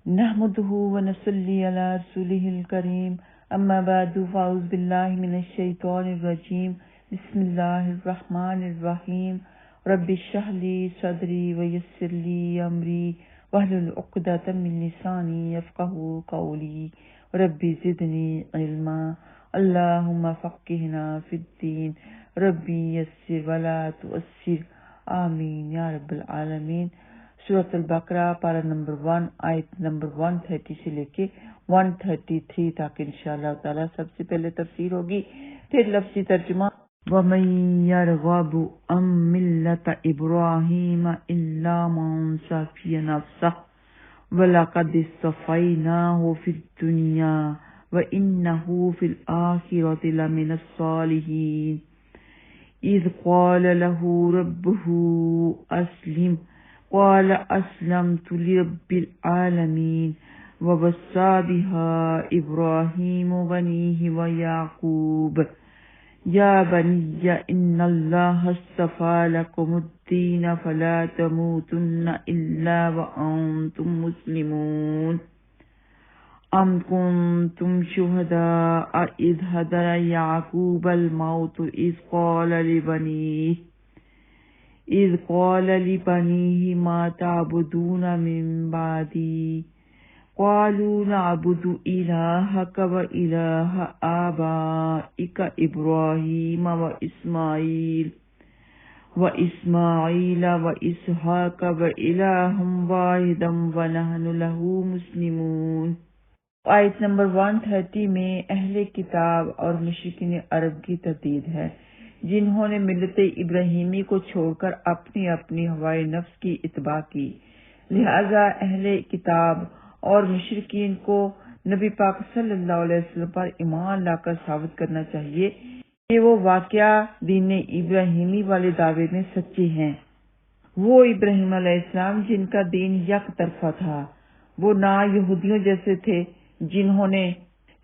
نحمده ونصلي على رسوله الكريم أما بعد فأعوذ بالله من الشيطان الرجيم بسم الله الرحمن الرحيم رب اشرح لي صدري ويسر لي أمري واحلل عقدة من لساني يفقهوا قولي رب زدني علما اللهم فقهنا في الدين ربي يسر ولا تؤثر آمین یا رب العالمین۔ سورۃ البقرہ پارہ نمبر 1 آیت نمبر 130 سے لے کے 133 تک انشاءاللہ تعالی سب سے پہلے تفسیر ہوگی، پھر لفظی ترجمہ۔ وَمَن يَرْغَبُ عَن مِّلَّةِ إِبْرَاهِيمَ إِلَّا مَن سَفِيَ نَفْسَهُ وَلَقَدِ اصْطَفَيْنَاهُ فِي الدُّنْيَا وَإِنَّهُ فِي الْآخِرَةِ لَمِنَ الصَّالِحِينَ إِذْ قَالَ لَهُ رَبُّهُ أَسْلِمْ قَالَ أَسْلَمْتُ لِرَبِّ الْعَالَمِينَ وَوَصَّى بِهَا إِبْرَاهِيمُ بَنِيهِ وَيَعْقُوبُ يَا بَنِيَّ إِنَّ اللَّهَ اصْطَفَى لَكُمُ الدِّينَ فَلَا تَمُوتُنَّ إِلَّا وَأَنْتُمْ مُسْلِمُونَ أَمْ كُنْتُمْ شُهَدَاءَ إِذْ حَضَرَ يَعْقُوبَ الْمَوْتُ إِذْ قَالَ لِبَنِيهِ مَا تَعْبُدُونَ مِنْ بَعْدِي قَالُوا نَعْبُدُ إِلَهَكَ وَإِلَهَ آبَائِكَ إِبْرَاهِيمَ وَإِسْمَاعِيلَ وَإِسْحَاقَ وَإِلَٰهًا وَاحِدًا وَنَحْنُ لَهُ مُسْلِمُونَ۔ آیت نمبر 130 میں اہل کتاب اور مشرکین عرب کی تردید ہے، جنہوں نے ملت ابراہیمی کو چھوڑ کر اپنی اپنی ہوائے نفس کی اتباع کی۔ لہذا اہل کتاب اور مشرکین کو نبی پاک صلی اللہ علیہ وسلم پر ایمان لا کر ثابت کرنا چاہیے کہ وہ واقعہ دین ابراہیمی والے دعوے میں سچے ہیں۔ وہ ابراہیم علیہ السلام جن کا دین یک طرفہ تھا، وہ نہ یہودیوں جیسے تھے جنہوں نے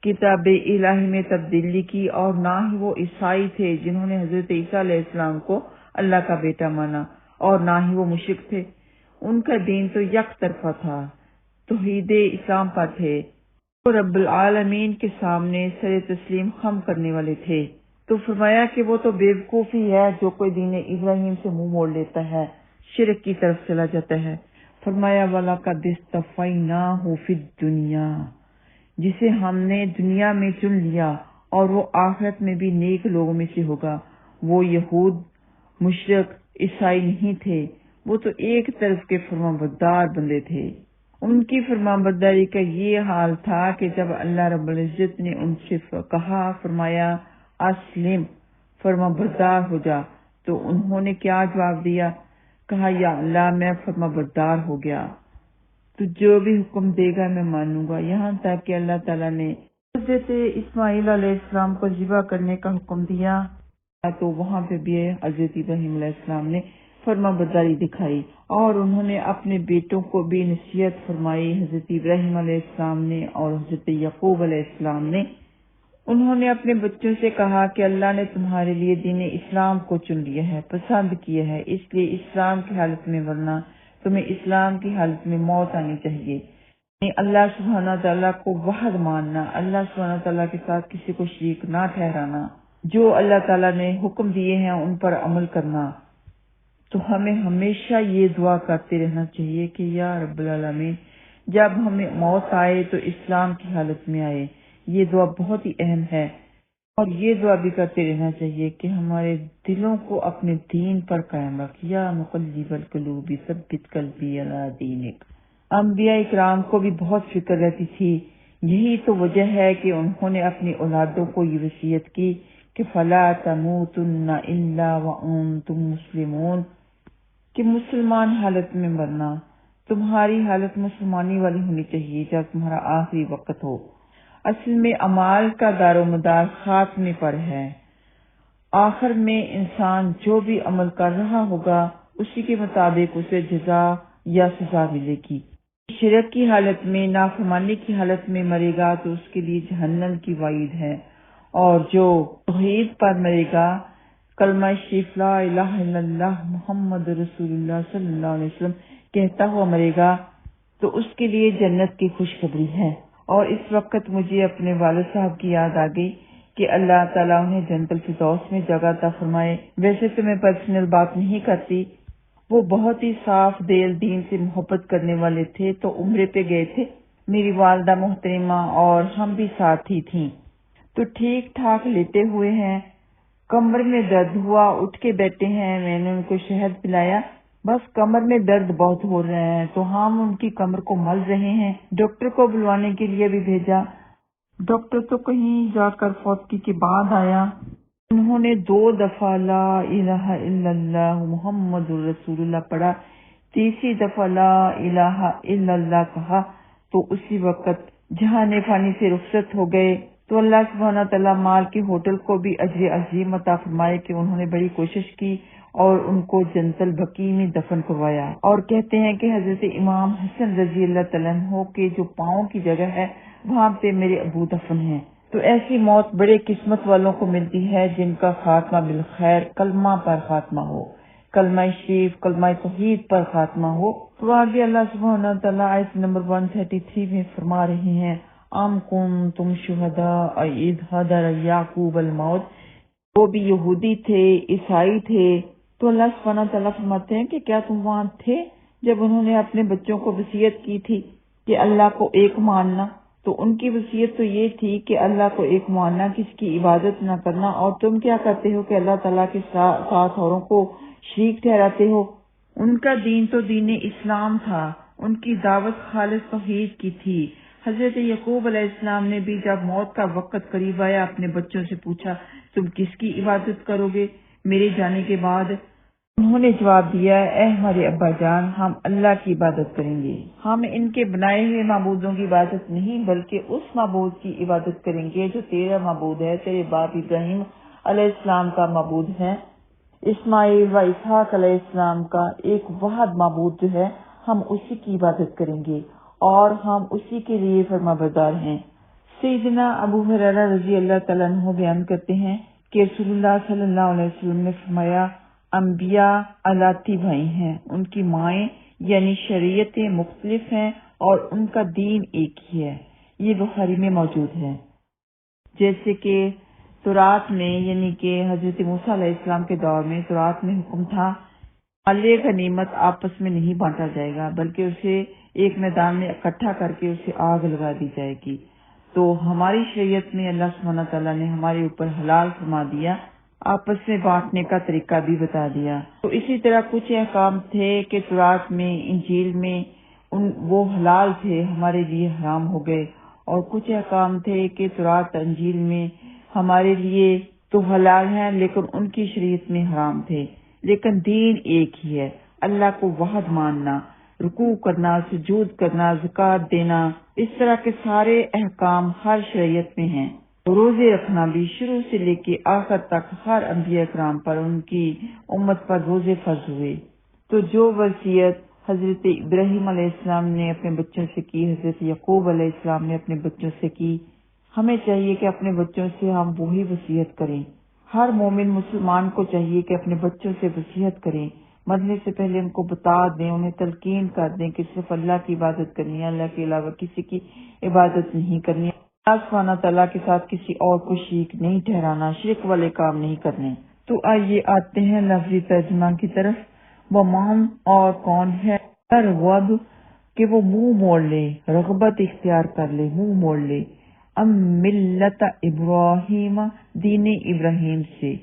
کتاب الہی میں تبدیلی کی، اور نہ ہی وہ عیسائی تھے جنہوں نے حضرت عیسیٰ علیہ السلام کو اللہ کا بیٹا مانا، اور نہ ہی وہ مشرک تھے۔ ان کا دین تو یک طرفہ تھا، توحید اسلام پر تھے۔ وہ رب العالمین کے سامنے سر تسلیم خم کرنے والے تھے۔ تو فرمایا کہ وہ تو بے وقوفی ہے جو کوئی دین ابراہیم سے منہ موڑ لیتا ہے، شرک کی طرف چلا جاتا ہے۔ فرمایا وَلَقَدِ اصْطَفَيْنَاهُ فِي الدُّنْيَا، جسے ہم نے دنیا میں چن لیا اور وہ آخرت میں بھی نیک لوگوں میں سے ہوگا۔ وہ یہود، مشرک، عیسائی نہیں تھے، وہ تو ایک طرف کے فرمانبردار بندے تھے۔ ان کی فرمانبرداری کا یہ حال تھا کہ جب اللہ رب العزت نے ان سے کہا، فرمایا اسلم، فرمانبردار ہو جا، تو انہوں نے کیا جواب دیا؟ کہا یا اللہ میں فرمانبردار ہو گیا، تو جو بھی حکم دے گا میں مانوں گا۔ یہاں تک کہ اللہ تعالیٰ نے حضرت اسماعیل علیہ السلام کو ذبح کرنے کا حکم دیا تو وہاں پہ بھی حضرت ابراہیم علیہ السلام نے فرمانبرداری دکھائی، اور انہوں نے اپنے بیٹوں کو بھی نصیحت فرمائی۔ حضرت ابراہیم علیہ السلام نے اور حضرت یعقوب علیہ السلام نے، انہوں نے اپنے بچوں سے کہا کہ اللہ نے تمہارے لیے دین اسلام کو چن لیا ہے، پسند کیا ہے، اس لیے اسلام کی حالت میں ورنہ تمہیں اسلام کی حالت میں موت آنی چاہیے۔ یعنی اللہ سبحانہ تعالیٰ کو وحد ماننا، اللہ سبحانہ تعالیٰ کے ساتھ کسی کو شریک نہ ٹھہرانا، جو اللہ تعالیٰ نے حکم دیے ہیں ان پر عمل کرنا۔ تو ہمیں ہمیشہ یہ دعا کرتے رہنا چاہیے کہ یا رب العالمین جب ہمیں موت آئے تو اسلام کی حالت میں آئے۔ یہ دعا بہت ہی اہم ہے، اور یہ دعا بھی کرتے رہنا چاہیے کہ ہمارے دلوں کو اپنے دین پر قائم رکھ، یا مقلب القلوب ثبت قلبی علی دینک۔ انبیاء اکرام کو بھی بہت فکر رہتی تھی، یہی تو وجہ ہے کہ انہوں نے اپنی اولادوں کو یہ وصیت کی کہ فلا تموتن الا وانتم مسلمون، کہ مسلمان حالت میں مرنا، تمہاری حالت مسلمانی والی ہونی چاہیے جب تمہارا آخری وقت ہو۔ اصل میں اعمال کا دار و مدار خاتمے پر ہے، آخر میں انسان جو بھی عمل کر رہا ہوگا اسی کے مطابق اسے جزا یا سزا ملے گی۔ شرک کی حالت میں، نافرمانی کی حالت میں مرے گا تو اس کے لیے جہنم کی وعید ہے، اور جو توحید پر مرے گا، کلمہ شریف لا الہ الا اللہ محمد رسول اللہ صلی اللہ علیہ وسلم کہتا ہوا مرے گا، تو اس کے لیے جنت کی خوشخبری ہے۔ اور اس وقت مجھے اپنے والد صاحب کی یاد آ گئی کہ اللہ تعالیٰ انہیں جنت الفردوس میں جگہ عطا فرمائے۔ ویسے تو میں پرسنل بات نہیں کرتی، وہ بہت ہی صاف دل، دین سے محبت کرنے والے تھے، تو عمرے پہ گئے تھے، میری والدہ محترمہ اور ہم بھی ساتھ ہی تھیں، تو ٹھیک ٹھاک لیتے ہوئے ہیں، کمر میں درد ہوا، اٹھ کے بیٹھے ہیں، میں نے ان کو شہد پلایا، بس کمر میں درد بہت ہو رہے ہیں، تو ہم ان کی کمر کو مل رہے ہیں، ڈاکٹر کو بلوانے کے لیے بھی بھیجا، ڈاکٹر تو کہیں جا کر فوتگی کے بعد آیا، انہوں نے 2 دفعہ لا الہ الا اللہ محمد رسول اللہ پڑھا، تیسری دفعہ لا الہ الا اللہ کہا تو اسی وقت جہان فانی سے رخصت ہو گئے۔ تو اللہ سبحانہ تعالیٰ مال کے ہوٹل کو بھی اجر عظیم عطا فرمائے کہ انہوں نے بڑی کوشش کی اور ان کو جنت البقیع میں دفن کروایا۔ اور کہتے ہیں کہ حضرت امام حسن رضی اللہ تعالیٰ عنہ کے جو پاؤں کی جگہ ہے وہاں پہ میرے ابو دفن ہیں۔ تو ایسی موت بڑے قسمت والوں کو ملتی ہے جن کا خاتمہ بالخیر، کلمہ پر خاتمہ ہو، کلمہ شریف، کلمہ توحید پر خاتمہ ہو۔ تو آگے اللہ سبحانہ تعالیٰ آیت نمبر 133 میں فرما رہے ہیں، ام کنتم شہداء اذ حضر یعقوب الموت، وہ بھی یہودی تھے، عیسائی تھے، تو اللہ سبحانہ تعالیٰ فرماتے ہیں کہ کیا تم وہاں تھے جب انہوں نے اپنے بچوں کو وصیت کی تھی کہ اللہ کو ایک ماننا؟ تو ان کی وصیت تو یہ تھی کہ اللہ کو ایک ماننا، کسی کی عبادت نہ کرنا، اور تم کیا کرتے ہو کہ اللہ تعالیٰ کے ساتھ اوروں کو شریک ٹھہراتے ہو۔ ان کا دین تو دین اسلام تھا، ان کی دعوت خالص توحید کی تھی۔ حضرت یعقوب علیہ السلام نے بھی جب موت کا وقت قریب آیا اپنے بچوں سے پوچھا تم کس کی عبادت کرو گے میرے جانے کے بعد؟ انہوں نے جواب دیا، اے ہمارے ابا جان، ہم اللہ کی عبادت کریں گے، ہم ان کے بنائے ہوئے معبودوں کی عبادت نہیں بلکہ اس معبود کی عبادت کریں گے جو تیرا معبود ہے، تیرے باپ ابراہیم علیہ السلام کا معبود ہے، اسماعیل و اسحاق علیہ السلام کا ایک واحد معبود جو ہے، ہم اسی کی عبادت کریں گے اور ہم اسی کے لیے فرما بردار ہیں۔ سیدنا ابو ہریرہ رضی اللہ تعالیٰ عنہ بیان کرتے ہیں کہ رسول اللہ صلی اللہ علیہ وسلم نے فرمایا، انبیاء علاتی بھائی ہیں، ان کی مائیں یعنی شریعتیں مختلف ہیں اور ان کا دین ایک ہی ہے۔ یہ بخاری میں موجود ہے۔ جیسے کہ تورات میں یعنی کہ حضرت موسیٰ علیہ السلام کے دور میں تورات میں حکم تھا مال غنیمت آپس میں نہیں بانٹا جائے گا بلکہ اسے ایک میدان میں اکٹھا کر کے اسے آگ لگا دی جائے گی۔ تو ہماری شریعت میں اللہ سبحانہ تعالیٰ نے ہمارے اوپر حلال فرما دیا، آپس میں بانٹنے کا طریقہ بھی بتا دیا۔ تو اسی طرح کچھ احکام تھے کہ تورات میں، انجیل میں وہ حلال تھے، ہمارے لیے حرام ہو گئے، اور کچھ احکام تھے کہ تورات انجیل میں ہمارے لیے تو حلال ہیں لیکن ان کی شریعت میں حرام تھے، لیکن دین ایک ہی ہے، اللہ کو واحد ماننا، رکوع کرنا، سجود کرنا، زکوٰۃ دینا، اس طرح کے سارے احکام ہر شریعت میں ہیں۔ روزے رکھنا بھی شروع سے لے کے آخر تک ہر انبیاء کرام پر، ان کی امت پر روزے فرض ہوئے۔ تو جو وصیت حضرت ابراہیم علیہ السلام نے اپنے بچوں سے کی، حضرت یعقوب علیہ السلام نے اپنے بچوں سے کی، ہمیں چاہیے کہ اپنے بچوں سے ہم وہی وصیت کریں۔ ہر مومن مسلمان کو چاہیے کہ اپنے بچوں سے وصیت کریں، مرنے سے پہلے ان کو بتا دیں، انہیں تلقین کر دیں کہ صرف اللہ کی عبادت کرنی ہے، اللہ کے علاوہ کسی کی عبادت نہیں کرنی، اللہ سبحانہ تعالیٰ کے ساتھ کسی اور کو شریک نہیں ٹھہرانا، شرک والے کام نہیں کرنے۔ تو آئیے آتے ہیں لفظی ترجمہ کی طرف۔ وہ مان اور کون ہے رغب کہ وہ منہ موڑ لے، رغبت اختیار کر لے، منہ موڑ لے، ام ملت ابراہیم دین ابراہیم سے،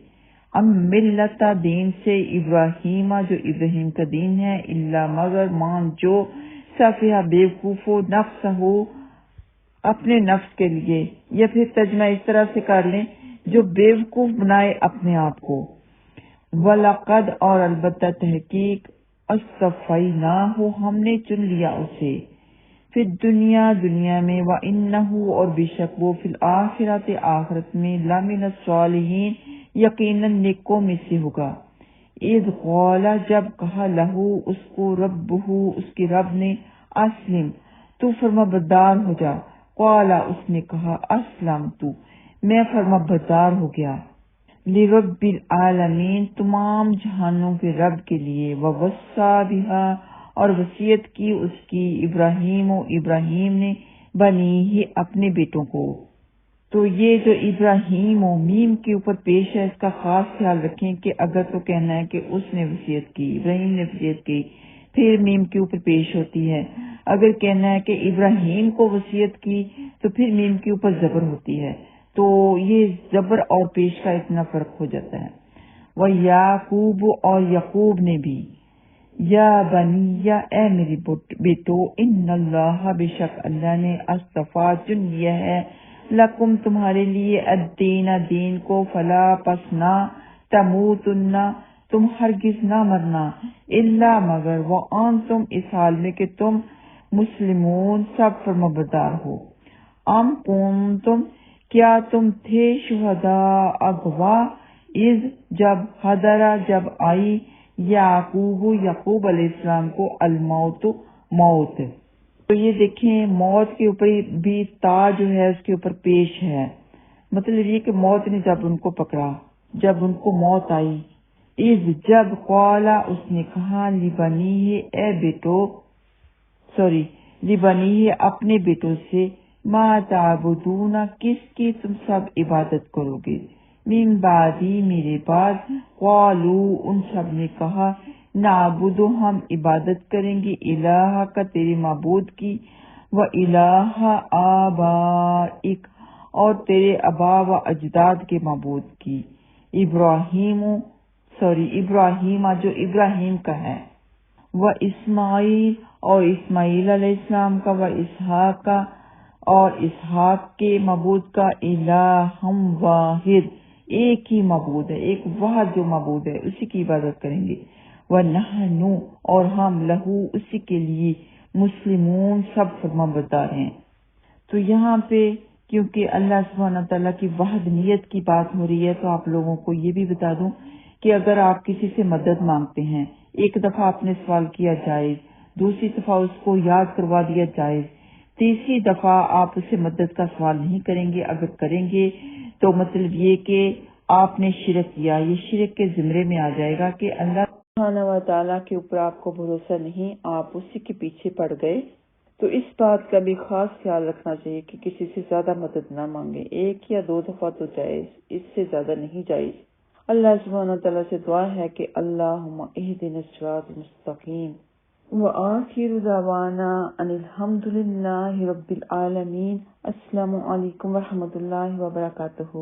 ام ملت دین سے ابراہیم جو ابراہیم کا دین ہے، اللہ مگر مان جو سفیہ بیوقوف و نفس ہو اپنے نفس کے لیے، یا پھر ترجمہ اس طرح سے کر لیں جو بیوقوف بنائے اپنے آپ کو، وَلَقَدْ اور البتہ تحقیق اصطفیناہ ہم نے چن لیا اسے، فی الدنیا دنیا میں، وَإِنَّهُ اور بے شک وہ فی الآخرۃ آخرت میں، لَمِنَ الصَّالِحِینَ یقیناً نیکوں میں سے ہوگا۔ اذ قال جب کہا لہو اس کو، ربہ اس کے رب نے، اسلم تو فرما بردار ہو جا، قال اس نے کہا اسلمت میں فرما بردار ہو گیا، لرب العالمین تمام جہانوں کے رب کے لیے، ووصی بہا اور وصیت کی اس کی ابراہیم و ابراہیم نے بنی ہی اپنے بیٹوں کو۔ تو یہ جو ابراہیم و میم کے اوپر پیش ہے اس کا خاص خیال رکھیں کہ اگر تو کہنا ہے کہ اس نے وصیت کی، ابراہیم نے وصیت کی، پھر میم کے اوپر پیش ہوتی ہے۔ اگر کہنا ہے کہ ابراہیم کو وصیت کی تو پھر میم کے اوپر زبر ہوتی ہے، تو یہ زبر اور پیش کا اتنا فرق ہو جاتا ہے۔ وہ یعقوب اور یعقوب نے بھی، یا بنی یا اے میری بیٹو، ان اللہ بے شک اللہ نے اصطفیٰ چن لیا ہے، لکم تمہارے لیے الدین دین کو، فلا پس نہ تموتن تم ہرگز نہ مرنا، الا مگر وانتم اس حال میں کہ تم مسلمون سب فرمانبردار ہو۔ ام کنتم کیا تم تھے شہداء گواہ، اذ جب حضرا جب آئی یعقوب علیہ السلام کو الموت موت۔ تو یہ دیکھیں موت کے اوپر بھی تا جو ہے اس کے اوپر پیش ہے، مطلب یہ کہ موت نے جب ان کو پکڑا، جب ان کو موت آئی، اذ جب قالا اس نے کہا لبنی اے بیٹو، لبنی اپنے بیٹوں سے، ما تعبدون کس کی تم سب عبادت کرو گے، من بعدی میرے بعد، قالو ان سب نے کہا، نعبد ہم عبادت کریں گے، الہ کا تیرے معبود کی، و الہ آبائک اور تیرے آبا و اجداد کے معبود کی، ابراہیم جو ابراہیم کا ہے، و اسماعیل اور اسماعیل علیہ السلام کا، و اسحاق کا اور اسحاق کے معبود کا، الہم واحد ایک ہی معبود ہے، ایک واحد جو معبود ہے اسی کی عبادت کریں گے، وَنَحْنُ اور ہم لہو اسی کے لیے مسلمون سب فرمانبردار ہیں۔ تو یہاں پہ کیونکہ اللہ سبحانہ تعالیٰ کی وحدانیت کی بات ہو رہی ہے تو آپ لوگوں کو یہ بھی بتا دوں کہ اگر آپ کسی سے مدد مانگتے ہیں، ایک دفعہ آپ نے سوال کیا جائز، دوسری دفعہ اس کو یاد کروا دیا جائز، تیسری دفعہ آپ اسے مدد کا سوال نہیں کریں گے، اگر کریں گے تو مطلب یہ کہ آپ نے شرک کیا، یہ شرک کے زمرے میں آ جائے گا کہ اللہ سبحانہ و تعالیٰ کے اوپر آپ کو بھروسہ نہیں، آپ اسی کے پیچھے پڑ گئے۔ تو اس بات کا بھی خاص خیال رکھنا چاہیے کہ کسی سے زیادہ مدد نہ مانگے، ایک یا دو دفعہ تو جائز، اس سے زیادہ نہیں جائز۔ اللہ سبحانہ و تعالیٰ سے دعا ہے کہ اللہم اہدنا الصراط المستقیم، وآخر دعوانا ان الحمد للہ رب العالمین۔ السلام علیکم ورحمۃ اللہ وبرکاتہ۔